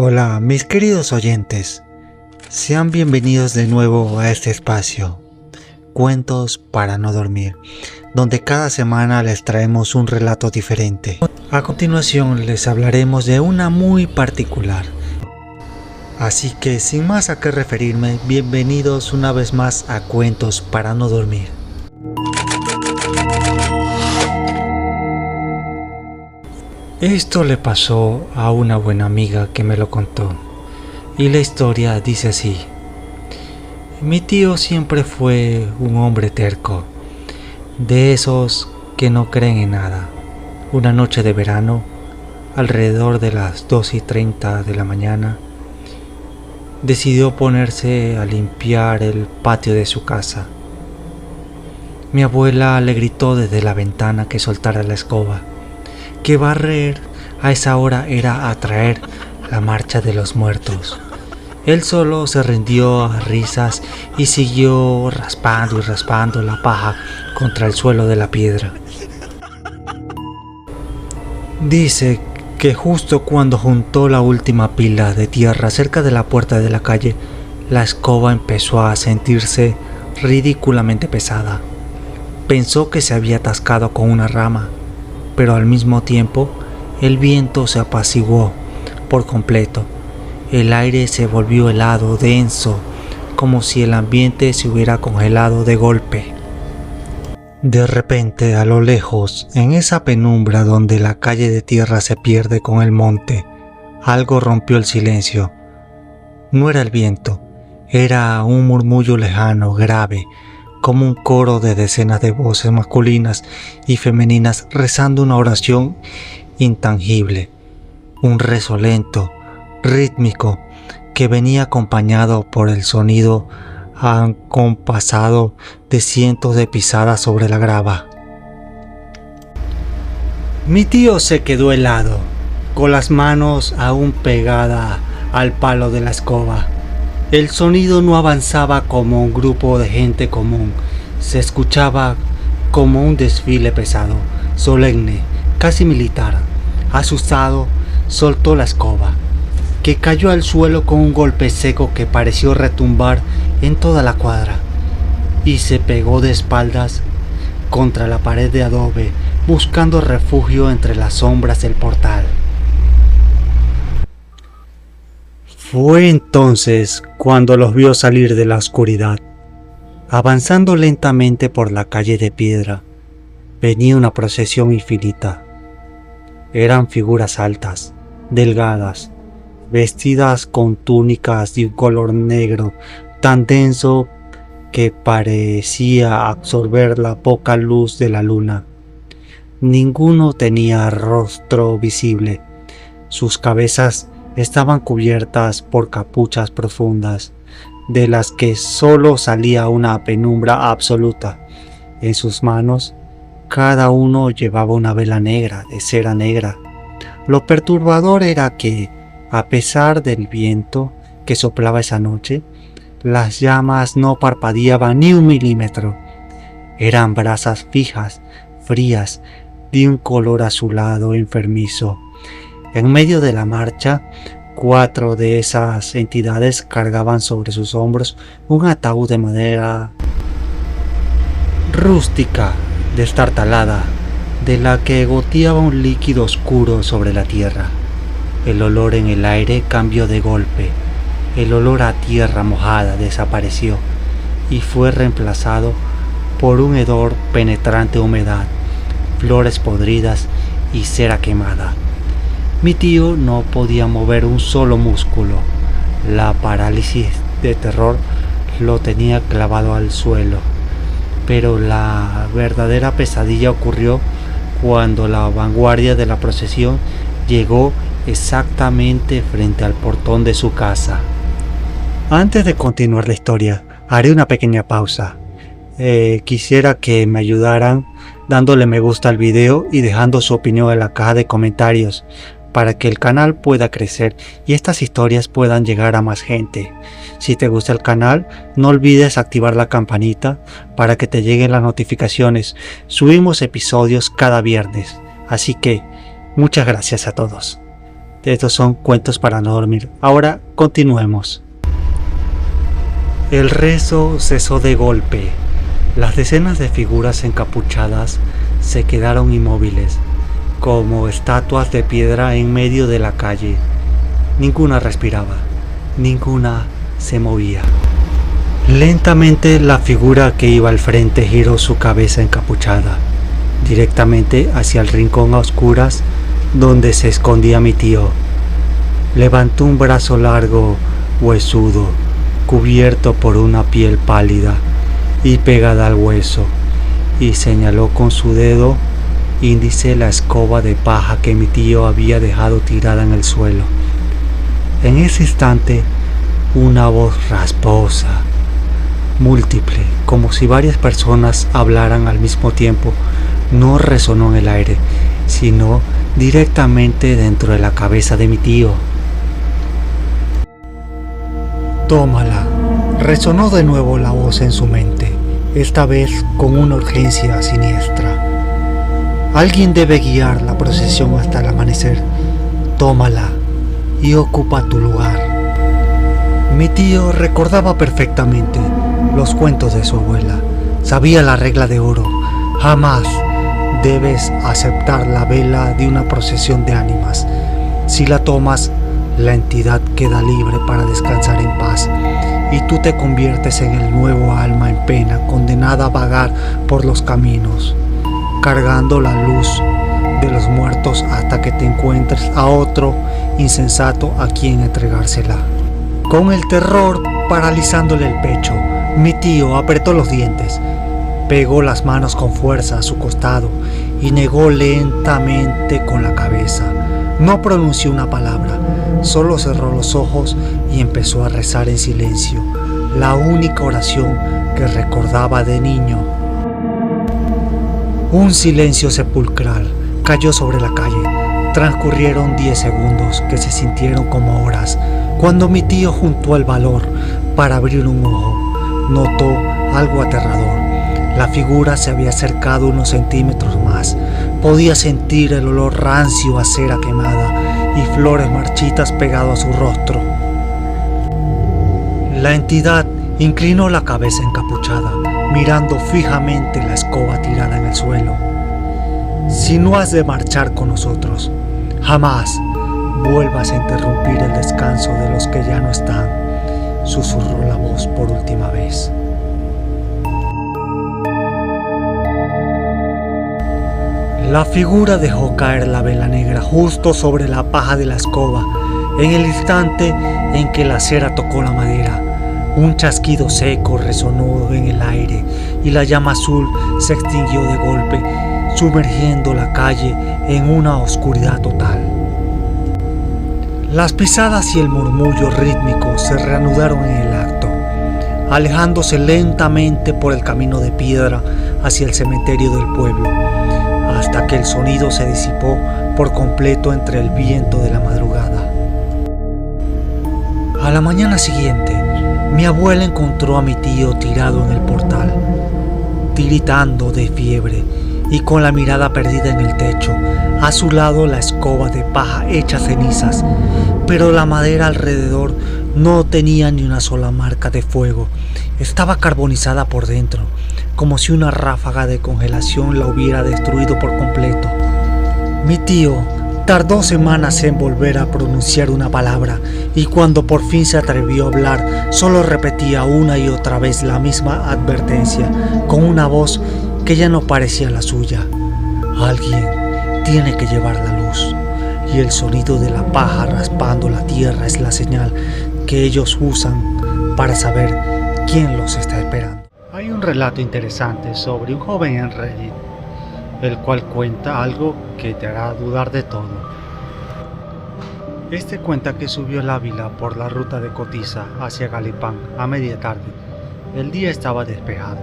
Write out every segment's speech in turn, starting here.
Hola mis queridos oyentes, sean bienvenidos de nuevo a este espacio, Cuentos para no dormir, donde cada semana les traemos un relato diferente. A continuación les hablaremos de una muy particular. Así que sin más a qué referirme, bienvenidos una vez más a Cuentos para no dormir. Esto le pasó a una buena amiga que me lo contó, y la historia dice así. Mi tío siempre fue un hombre terco, de esos que no creen en nada. Una noche de verano, alrededor de las 2:30 de la mañana, decidió ponerse a limpiar el patio de su casa. Mi abuela le gritó desde la ventana que soltara la escoba, que barrer a esa hora era atraer la marcha de los muertos. Él solo se rindió a risas y siguió raspando y raspando la paja contra el suelo de la piedra. Dice que justo cuando juntó la última pila de tierra cerca de la puerta de la calle, la escoba empezó a sentirse ridículamente pesada. Pensó que se había atascado con una rama, pero al mismo tiempo el viento se apaciguó por completo. El aire se volvió helado, denso, como si el ambiente se hubiera congelado de golpe. De repente, a lo lejos, en esa penumbra donde la calle de tierra se pierde con el monte, algo rompió el silencio. No era el viento, era un murmullo lejano, grave, como un coro de decenas de voces masculinas y femeninas rezando una oración intangible, un rezo lento, rítmico, que venía acompañado por el sonido acompasado de cientos de pisadas sobre la grava. Mi tío se quedó helado, con las manos aún pegadas al palo de la escoba. El sonido no avanzaba como un grupo de gente común, se escuchaba como un desfile pesado, solemne, casi militar. Asustado, soltó la escoba, que cayó al suelo con un golpe seco que pareció retumbar en toda la cuadra, y se pegó de espaldas contra la pared de adobe, buscando refugio entre las sombras del portal. Fue entonces cuando los vio salir de la oscuridad. Avanzando lentamente por la calle de piedra, venía una procesión infinita. Eran figuras altas, delgadas, vestidas con túnicas de un color negro tan denso que parecía absorber la poca luz de la luna. Ninguno tenía rostro visible. Sus cabezas estaban cubiertas por capuchas profundas, de las que solo salía una penumbra absoluta. En sus manos, cada uno llevaba una vela negra de cera negra. Lo perturbador era que, a pesar del viento que soplaba esa noche, las llamas no parpadeaban ni un milímetro. Eran brasas fijas, frías, de un color azulado enfermizo. En medio de la marcha, 4 de esas entidades cargaban sobre sus hombros un ataúd de madera rústica, destartalada, de la que goteaba un líquido oscuro sobre la tierra. El olor en el aire cambió de golpe. El olor a tierra mojada desapareció y fue reemplazado por un hedor penetrante de humedad, flores podridas y cera quemada. Mi tío no podía mover un solo músculo. La parálisis de terror lo tenía clavado al suelo. Pero la verdadera pesadilla ocurrió cuando la vanguardia de la procesión llegó exactamente frente al portón de su casa. Antes de continuar la historia, haré una pequeña pausa. Quisiera que me ayudaran dándole me gusta al video y dejando su opinión en la caja de comentarios, para que el canal pueda crecer y estas historias puedan llegar a más gente. Si te gusta el canal, no olvides activar la campanita para que te lleguen las notificaciones. Subimos episodios cada viernes, así que muchas gracias a todos. Estos son cuentos para no dormir. Ahora continuemos. El rezo cesó de golpe. Las decenas de figuras encapuchadas se quedaron inmóviles, como estatuas de piedra en medio de la calle. Ninguna respiraba, ninguna se movía. Lentamente la figura que iba al frente giró su cabeza encapuchada, directamente hacia el rincón a oscuras donde se escondía mi tío. Levantó un brazo largo, huesudo, cubierto por una piel pálida y pegada al hueso, y señaló con su dedo índice la escoba de paja que mi tío había dejado tirada en el suelo. En ese instante, una voz rasposa, múltiple, como si varias personas hablaran al mismo tiempo, no resonó en el aire, sino directamente dentro de la cabeza de mi tío. Tómala. Resonó de nuevo la voz en su mente, esta vez con una urgencia siniestra. Alguien debe guiar la procesión hasta el amanecer. Tómala y ocupa tu lugar. Mi tío recordaba perfectamente los cuentos de su abuela. Sabía la regla de oro. Jamás debes aceptar la vela de una procesión de ánimas. Si la tomas, la entidad queda libre para descansar en paz, y tú te conviertes en el nuevo alma en pena, condenada a vagar por los caminos, cargando la luz de los muertos hasta que te encuentres a otro insensato a quien entregársela. Con el terror paralizándole el pecho, mi tío apretó los dientes, pegó las manos con fuerza a su costado y negó lentamente con la cabeza. No pronunció una palabra, solo cerró los ojos y empezó a rezar en silencio, la única oración que recordaba de niño. Un silencio sepulcral cayó sobre la calle. Transcurrieron 10 segundos que se sintieron como horas, cuando mi tío juntó el valor para abrir un ojo. Notó algo aterrador. La figura se había acercado unos centímetros más. Podía sentir el olor rancio a cera quemada y flores marchitas pegado a su rostro. La entidad inclinó la cabeza encapuchada, mirando fijamente la escoba tirada en el suelo. Si no has de marchar con nosotros, jamás vuelvas a interrumpir el descanso de los que ya no están, susurró la voz por última vez. La figura dejó caer la vela negra justo sobre la paja de la escoba, en el instante en que la cera tocó la madera. Un chasquido seco resonó en el aire y la llama azul se extinguió de golpe, sumergiendo la calle en una oscuridad total. Las pisadas y el murmullo rítmico se reanudaron en el acto, alejándose lentamente por el camino de piedra hacia el cementerio del pueblo, hasta que el sonido se disipó por completo entre el viento de la madrugada. A la mañana siguiente, mi abuela encontró a mi tío tirado en el portal, tiritando de fiebre y con la mirada perdida en el techo. A su lado la escoba de paja hecha cenizas, pero la madera alrededor no tenía ni una sola marca de fuego. Estaba carbonizada por dentro, como si una ráfaga de congelación la hubiera destruido por completo. Mi tío tardó semanas en volver a pronunciar una palabra, y cuando por fin se atrevió a hablar, solo repetía una y otra vez la misma advertencia, con una voz que ya no parecía la suya. Alguien tiene que llevar la luz, y el sonido de la paja raspando la tierra es la señal que ellos usan para saber quién los está esperando. Hay un relato interesante sobre un joven en Reddit, el cual cuenta algo que te hará dudar de todo. Este cuenta que subió el Ávila por la ruta de Cotiza hacia Galipán a media tarde. El día estaba despejado,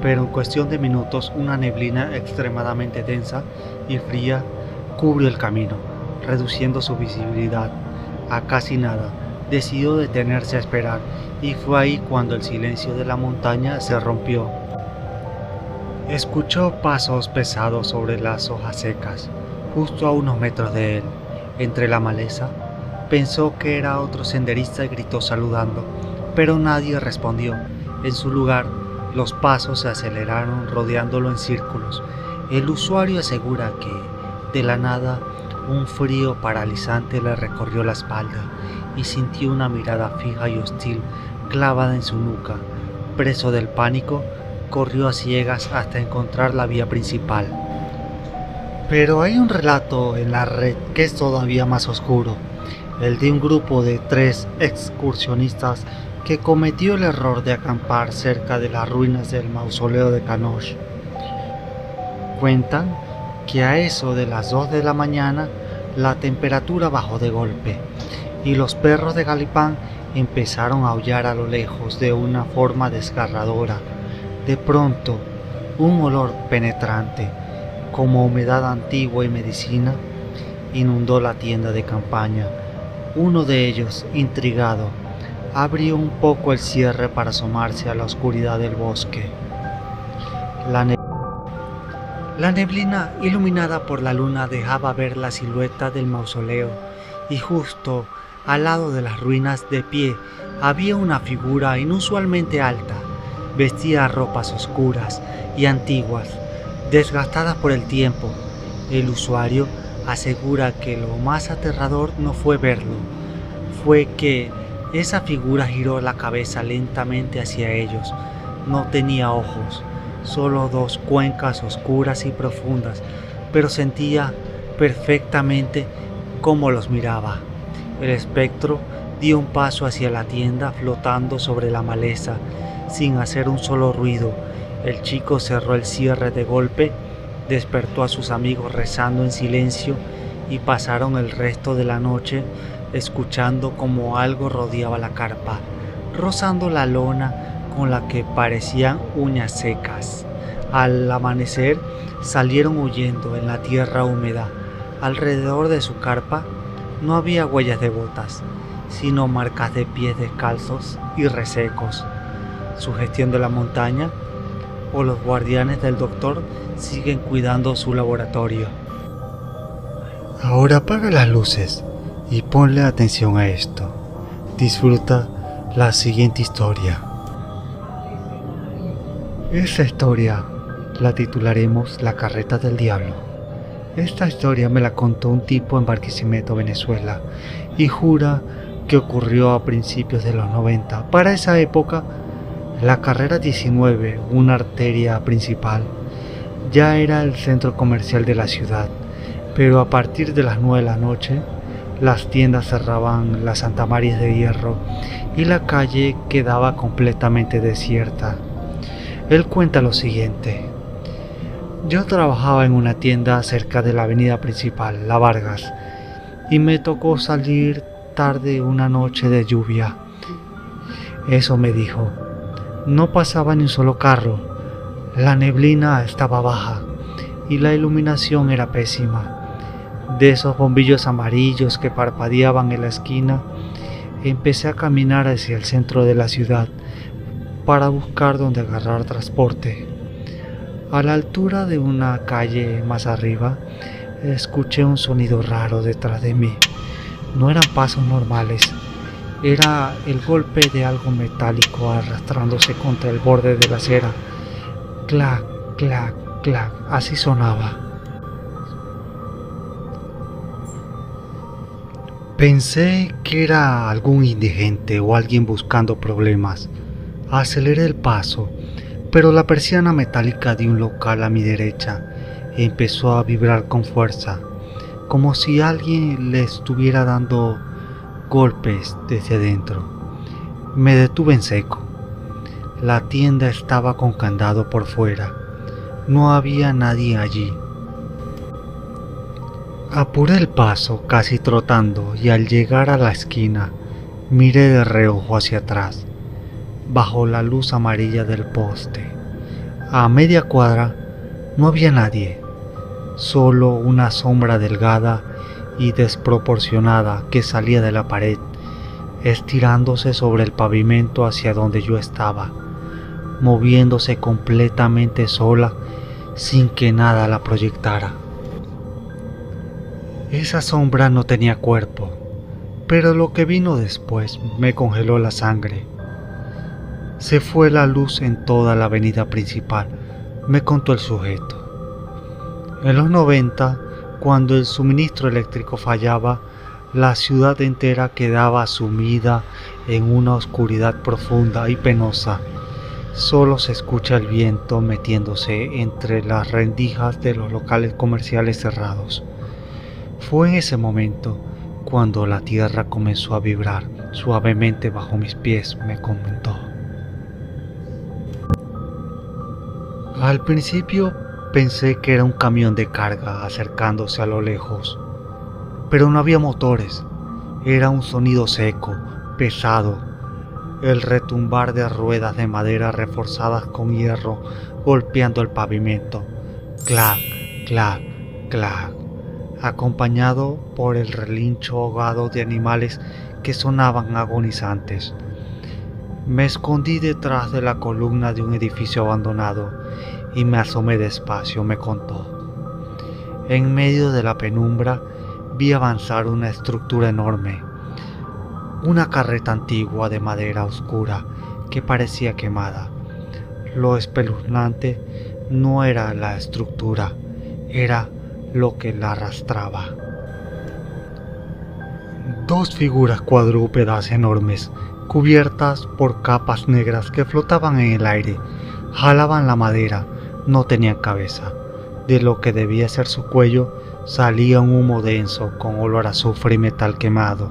pero en cuestión de minutos una neblina extremadamente densa y fría cubrió el camino, reduciendo su visibilidad a casi nada. Decidió detenerse a esperar, y fue ahí cuando el silencio de la montaña se rompió. Escuchó pasos pesados sobre las hojas secas, justo a unos metros de él. entre la maleza. Pensó que era otro senderista y gritó saludando, pero nadie respondió. En su lugar, los pasos se aceleraron rodeándolo en círculos. El usuario asegura que, de la nada, un frío paralizante le recorrió la espalda y sintió una mirada fija y hostil clavada en su nuca. Preso del pánico, corrió a ciegas hasta encontrar la vía principal. Pero hay un relato en la red que es todavía más oscuro, el de un grupo de 3 excursionistas que cometió el error de acampar cerca de las ruinas del mausoleo de Canoche. Cuentan que a eso de las 2 de la mañana la temperatura bajó de golpe y los perros de Galipán empezaron a aullar a lo lejos de una forma desgarradora. De pronto, un olor penetrante, como humedad antigua y medicina, inundó la tienda de campaña. Uno de ellos, intrigado, abrió un poco el cierre para asomarse a la oscuridad del bosque. La neblina, iluminada por la luna, dejaba ver la silueta del mausoleo, y justo al lado de las ruinas, de pie, había una figura inusualmente alta. Vestía ropas oscuras y antiguas, desgastadas por el tiempo. El usuario asegura que lo más aterrador no fue verlo, fue que esa figura giró la cabeza lentamente hacia ellos. No tenía ojos, solo 2 cuencas oscuras y profundas, pero sentía perfectamente cómo los miraba. El espectro dio un paso hacia la tienda flotando sobre la maleza, sin hacer un solo ruido. El chico cerró el cierre de golpe, despertó a sus amigos rezando en silencio y pasaron el resto de la noche escuchando como algo rodeaba la carpa, rozando la lona con la que parecían uñas secas. Al amanecer salieron huyendo en la tierra húmeda. Alrededor de su carpa no había huellas de botas, sino marcas de pies descalzos y resecos. Su gestión de la montaña o los guardianes del doctor siguen cuidando su laboratorio. Ahora apaga las luces y ponle atención a esto. Disfruta la siguiente historia. Esta historia la titularemos La Carreta del Diablo. Esta historia me la contó un tipo en Barquisimeto, Venezuela, y jura que ocurrió a principios de los 90. Para esa época, la carrera 19, una arteria principal, ya era el centro comercial de la ciudad, pero a partir de las 9 de la noche, las tiendas cerraban las Santamarias de hierro y la calle quedaba completamente desierta. Él cuenta lo siguiente: yo trabajaba en una tienda cerca de la avenida principal, La Vargas, y me tocó salir tarde una noche de lluvia. Eso me dijo. No pasaba ni un solo carro, la neblina estaba baja y la iluminación era pésima. De esos bombillos amarillos que parpadeaban en la esquina, empecé a caminar hacia el centro de la ciudad para buscar dónde agarrar transporte. A la altura de una calle más arriba, escuché un sonido raro detrás de mí. No eran pasos normales, era el golpe de algo metálico arrastrándose contra el borde de la acera. Clac, clac, clac, así sonaba. Pensé que era algún indigente o alguien buscando problemas. Aceleré el paso, pero la persiana metálica de un local a mi derecha empezó a vibrar con fuerza, como si alguien le estuviera dando golpes desde adentro. Me detuve en seco. La tienda estaba con candado por fuera. No había nadie allí. Apuré el paso, casi trotando, y al llegar a la esquina, miré de reojo hacia atrás, bajo la luz amarilla del poste. A media cuadra no había nadie, solo una sombra delgada y desproporcionada que salía de la pared, estirándose sobre el pavimento hacia donde yo estaba, moviéndose completamente sola sin que nada la proyectara. Esa sombra no tenía cuerpo, pero lo que vino después me congeló la sangre. Se fue la luz en toda la avenida principal, me contó el sujeto. En los 90, cuando el suministro eléctrico fallaba, la ciudad entera quedaba sumida en una oscuridad profunda y penosa. Solo se escucha el viento metiéndose entre las rendijas de los locales comerciales cerrados. Fue en ese momento cuando la tierra comenzó a vibrar suavemente bajo mis pies, me comentó. Al principio pensé que era un camión de carga acercándose a lo lejos, pero no había motores. Era un sonido seco, pesado, el retumbar de ruedas de madera reforzadas con hierro golpeando el pavimento. Clac, clac, clac, acompañado por el relincho ahogado de animales que sonaban agonizantes. Me escondí detrás de la columna de un edificio abandonado y me asomé despacio, me contó. En medio de la penumbra vi avanzar una estructura enorme, una carreta antigua de madera oscura que parecía quemada. Lo espeluznante no era la estructura, era lo que la arrastraba. Dos figuras cuadrúpedas enormes, cubiertas por capas negras que flotaban en el aire, jalaban la madera, no tenían cabeza. De lo que debía ser su cuello salía un humo denso con olor a azufre y metal quemado,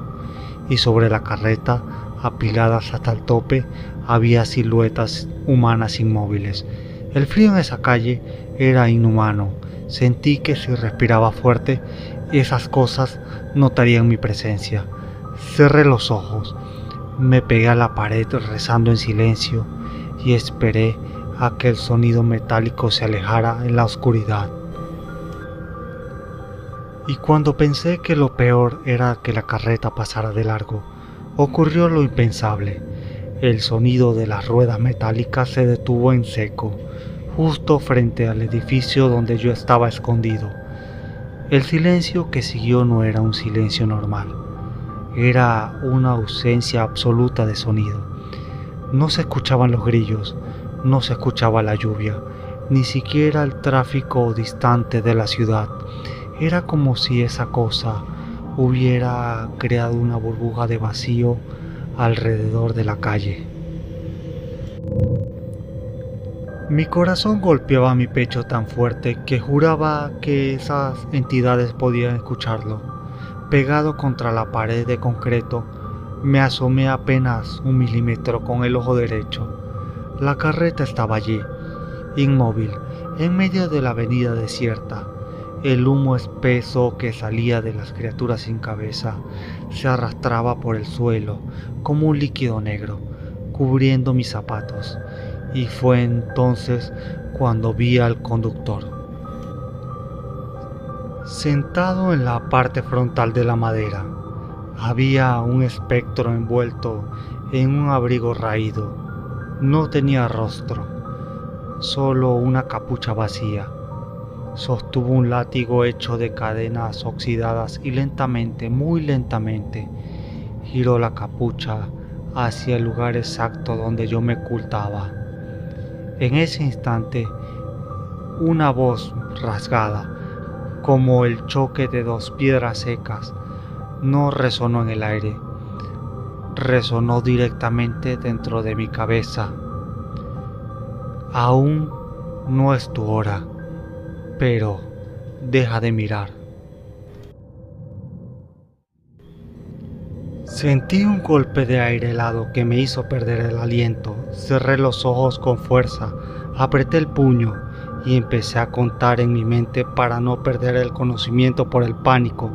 y sobre la carreta, apiladas hasta el tope, había siluetas humanas inmóviles. El frío en esa calle era inhumano. Sentí que si respiraba fuerte, esas cosas notarían mi presencia. Cerré los ojos, me pegué a la pared rezando en silencio y esperé a que el sonido metálico se alejara en la oscuridad. Y cuando pensé que lo peor era que la carreta pasara de largo, ocurrió lo impensable. El sonido de las ruedas metálicas se detuvo en seco, justo frente al edificio donde yo estaba escondido. El silencio que siguió no era un silencio normal, era una ausencia absoluta de sonido. No se escuchaban los grillos, no se escuchaba la lluvia, ni siquiera el tráfico distante de la ciudad. Era como si esa cosa hubiera creado una burbuja de vacío alrededor de la calle. Mi corazón golpeaba mi pecho tan fuerte que juraba que esas entidades podían escucharlo. Pegado contra la pared de concreto, me asomé apenas 1 milímetro con el ojo derecho. La carreta estaba allí, inmóvil, en medio de la avenida desierta. El humo espeso que salía de las criaturas sin cabeza se arrastraba por el suelo como un líquido negro, cubriendo mis zapatos. Y fue entonces cuando vi al conductor. Sentado en la parte frontal de la madera, había un espectro envuelto en un abrigo raído. No tenía rostro, solo una capucha vacía. Sostuvo un látigo hecho de cadenas oxidadas y lentamente, muy lentamente, giró la capucha hacia el lugar exacto donde yo me ocultaba. En ese instante, una voz rasgada, como el choque de 2 piedras secas, no resonó en el aire, resonó directamente dentro de mi cabeza. Aún no es tu hora, pero deja de mirar. Sentí un golpe de aire helado que me hizo perder el aliento. Cerré los ojos con fuerza, apreté el puño y empecé a contar en mi mente para no perder el conocimiento por el pánico.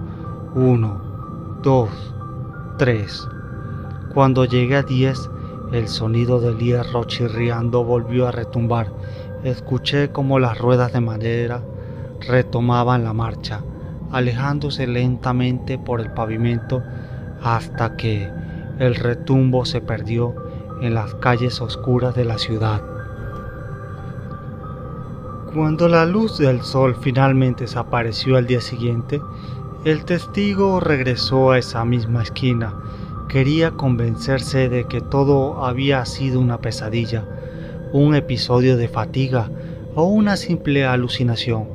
1, 2, 3. Cuando llegué a 10, el sonido del hierro chirriando volvió a retumbar. Escuché como las ruedas de madera retomaban la marcha, alejándose lentamente por el pavimento hasta que el retumbo se perdió en las calles oscuras de la ciudad. Cuando la luz del sol finalmente desapareció al día siguiente, El testigo regresó a esa misma esquina. Quería convencerse de que todo había sido una pesadilla, un episodio de fatiga o una simple alucinación,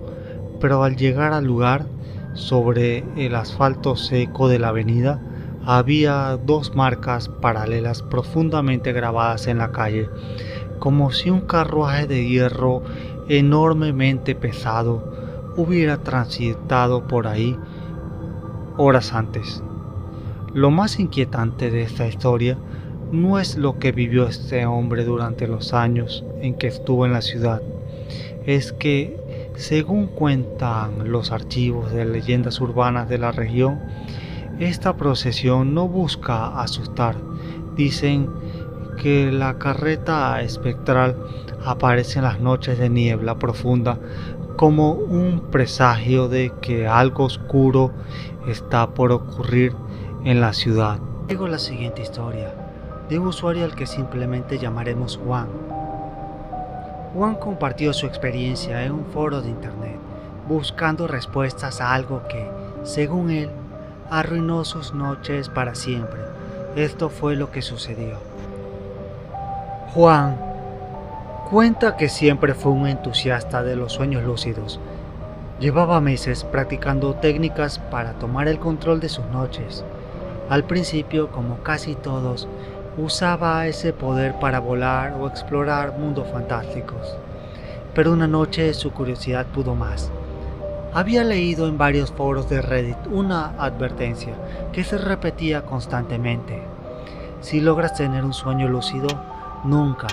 pero al llegar al lugar, sobre el asfalto seco de la avenida, había dos marcas paralelas profundamente grabadas en la calle, como si un carruaje de hierro enormemente pesado hubiera transitado por ahí horas antes. Lo más inquietante de esta historia no es lo que vivió este hombre durante los años en que estuvo en la ciudad, es que, según cuentan los archivos de leyendas urbanas de la región, esta procesión no busca asustar. Dicen que la carreta espectral aparece en las noches de niebla profunda como un presagio de que algo oscuro está por ocurrir en la ciudad. Luego la siguiente historia, de un usuario al que simplemente llamaremos Juan. Juan compartió su experiencia en un foro de internet, buscando respuestas a algo que, según él, arruinó sus noches para siempre. Esto fue lo que sucedió. Juan cuenta que siempre fue un entusiasta de los sueños lúcidos. Llevaba meses practicando técnicas para tomar el control de sus noches. Al principio, como casi todos, usaba ese poder para volar o explorar mundos fantásticos. Pero una noche su curiosidad pudo más. Había leído en varios foros de Reddit una advertencia que se repetía constantemente. Si logras tener un sueño lúcido, nunca,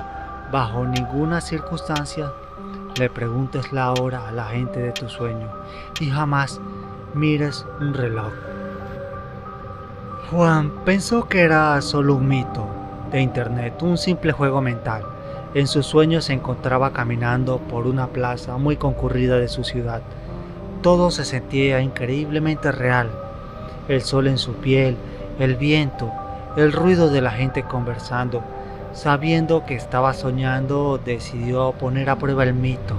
bajo ninguna circunstancia, le preguntes la hora a la gente de tu sueño y jamás mires un reloj. Juan pensó que era solo un mito de internet, un simple juego mental. En sus sueños se encontraba caminando por una plaza muy concurrida de su ciudad. Todo se sentía increíblemente real. El sol en su piel, el viento, el ruido de la gente conversando. Sabiendo que estaba soñando, decidió poner a prueba el mito.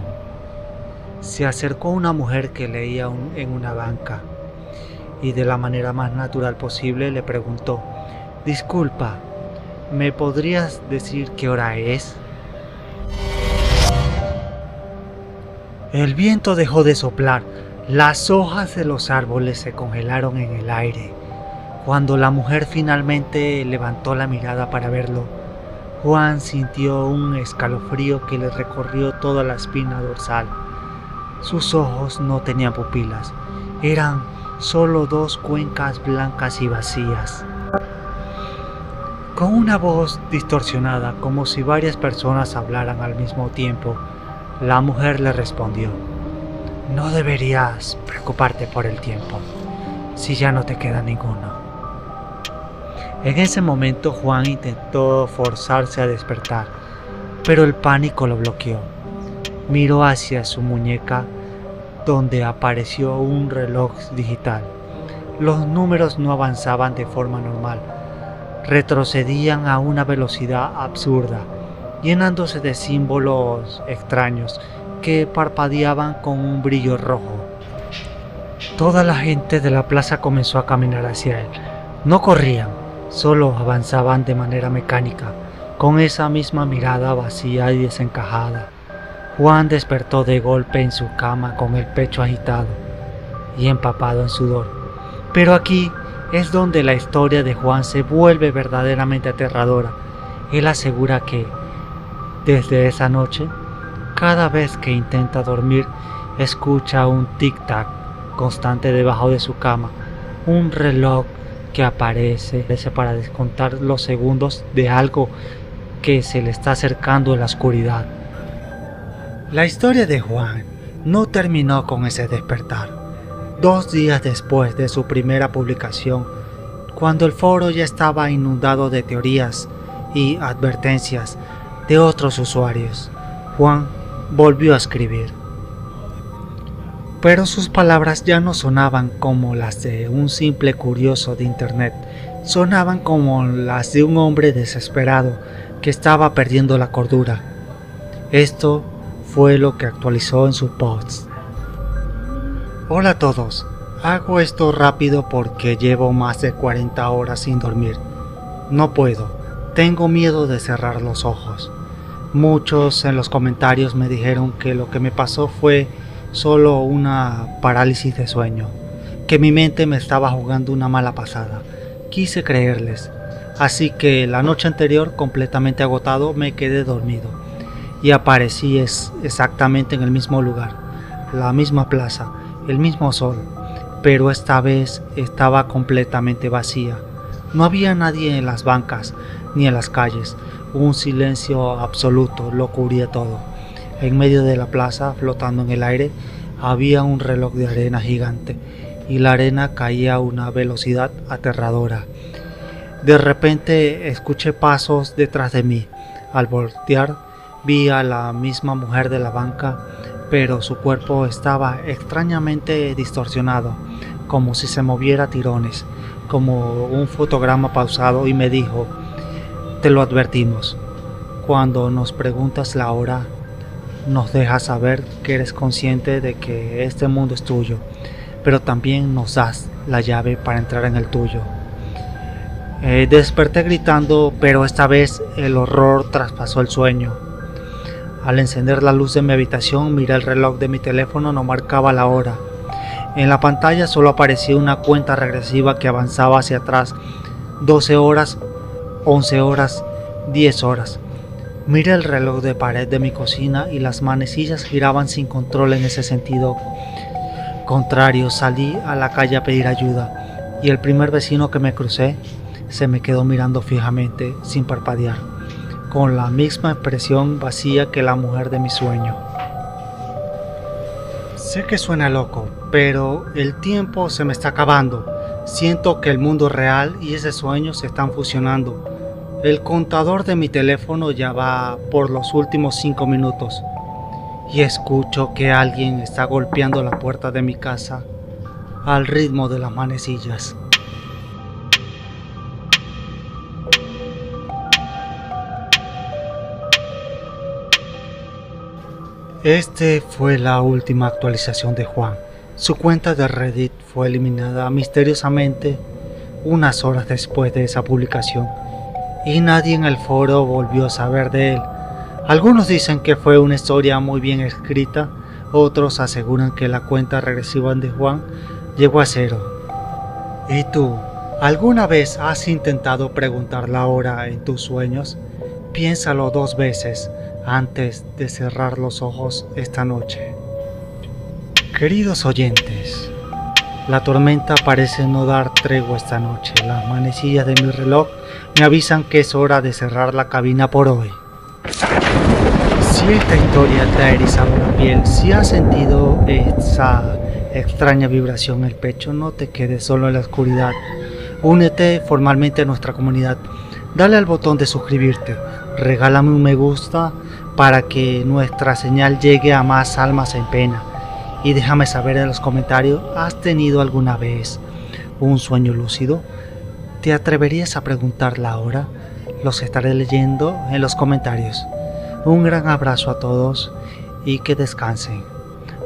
Se acercó a una mujer que leía en una banca y de la manera más natural posible le preguntó: «Disculpa, ¿me podrías decir qué hora es?». El viento dejó de soplar, las hojas de los árboles se congelaron en el aire. Cuando la mujer finalmente levantó la mirada para verlo, Juan sintió un escalofrío que le recorrió toda la espina dorsal. Sus ojos no tenían pupilas, eran solo dos cuencas blancas y vacías. Con una voz distorsionada, como si varias personas hablaran al mismo tiempo, la mujer le respondió: «No deberías preocuparte por el tiempo, si ya no te queda ninguno». En ese momento Juan intentó forzarse a despertar, pero el pánico lo bloqueó. Miró hacia su muñeca, donde apareció un reloj digital. Los números no avanzaban de forma normal, retrocedían a una velocidad absurda, llenándose de símbolos extraños que parpadeaban con un brillo rojo. Toda la gente de la plaza comenzó a caminar hacia él. No corrían, solo avanzaban de manera mecánica, con esa misma mirada vacía y desencajada. Juan despertó de golpe en su cama con el pecho agitado y empapado en sudor. Pero aquí es donde la historia de Juan se vuelve verdaderamente aterradora. Él asegura que, desde esa noche, cada vez que intenta dormir, escucha un tic-tac constante debajo de su cama, un reloj que aparece para descontar los segundos de algo que se le está acercando en la oscuridad. La historia de Juan no terminó con ese despertar. 2 días después de su primera publicación, cuando el foro ya estaba inundado de teorías y advertencias de otros usuarios, Juan volvió a escribir. Pero sus palabras ya no sonaban como las de un simple curioso de internet, sonaban como las de un hombre desesperado que estaba perdiendo la cordura. Esto fue lo que actualizó en su post. Hola a todos, Hago esto rápido porque llevo más de 40 horas sin dormir. No puedo, tengo miedo de cerrar los ojos. Muchos en los comentarios me dijeron que lo que me pasó fue solo una parálisis de sueño, que mi mente me estaba jugando una mala pasada. Quise creerles, así que la noche anterior, completamente agotado, me quedé dormido y aparecí exactamente en el mismo lugar, la misma plaza, el mismo sol, pero esta vez estaba completamente vacía. No había nadie en las bancas ni en las calles. Un silencio absoluto lo cubría todo. En medio de la plaza, flotando en el aire, había un reloj de arena gigante y la arena caía a una velocidad aterradora. De repente escuché pasos detrás de mí. Al voltear vi a la misma mujer de la banca, pero su cuerpo estaba extrañamente distorsionado, como si se moviera a tirones, como un fotograma pausado, y me dijo: te lo advertimos, cuando nos preguntas la hora, nos dejas saber que eres consciente de que este mundo es tuyo, pero también nos das la llave para entrar en el tuyo. Desperté gritando, pero esta vez el horror traspasó el sueño. Al encender la luz de mi habitación, miré el reloj de mi teléfono, no marcaba la hora. En la pantalla solo aparecía una cuenta regresiva que avanzaba hacia atrás: 12 horas, 11 horas, 10 horas. Miré el reloj de pared de mi cocina y las manecillas giraban sin control en ese sentido contrario. Salí a la calle a pedir ayuda y el primer vecino que me crucé se me quedó mirando fijamente, sin parpadear, con la misma expresión vacía que la mujer de mi sueño. Sé que suena loco, pero el tiempo se me está acabando. Siento que el mundo real y ese sueño se están fusionando. El contador de mi teléfono ya va por los últimos 5 minutos y escucho que alguien está golpeando la puerta de mi casa al ritmo de las manecillas. Este fue la última actualización de Juan. Su cuenta de Reddit fue eliminada misteriosamente unas horas después de esa publicación y nadie en el foro volvió a saber de él. Algunos dicen que fue una historia muy bien escrita, otros aseguran que la cuenta regresiva de Juan llegó a 0. ¿Y tú? ¿Alguna vez has intentado preguntar la hora en tus sueños? Piénsalo 2 veces antes de cerrar los ojos esta noche. Queridos oyentes, la tormenta parece no dar tregua esta noche. Las manecillas de mi reloj me avisan que es hora de cerrar la cabina por hoy. Si esta historia te ha erizado la piel, si has sentido esa extraña vibración en el pecho, no te quedes solo en la oscuridad. Únete formalmente a nuestra comunidad. Dale al botón de suscribirte. Regálame un me gusta para que nuestra señal llegue a más almas en pena. Y déjame saber en los comentarios, ¿has tenido alguna vez un sueño lúcido? ¿Te atreverías a preguntar la hora? Los estaré leyendo en los comentarios. Un gran abrazo a todos y que descansen.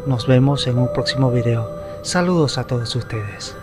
Nos vemos en un próximo video. Saludos a todos ustedes.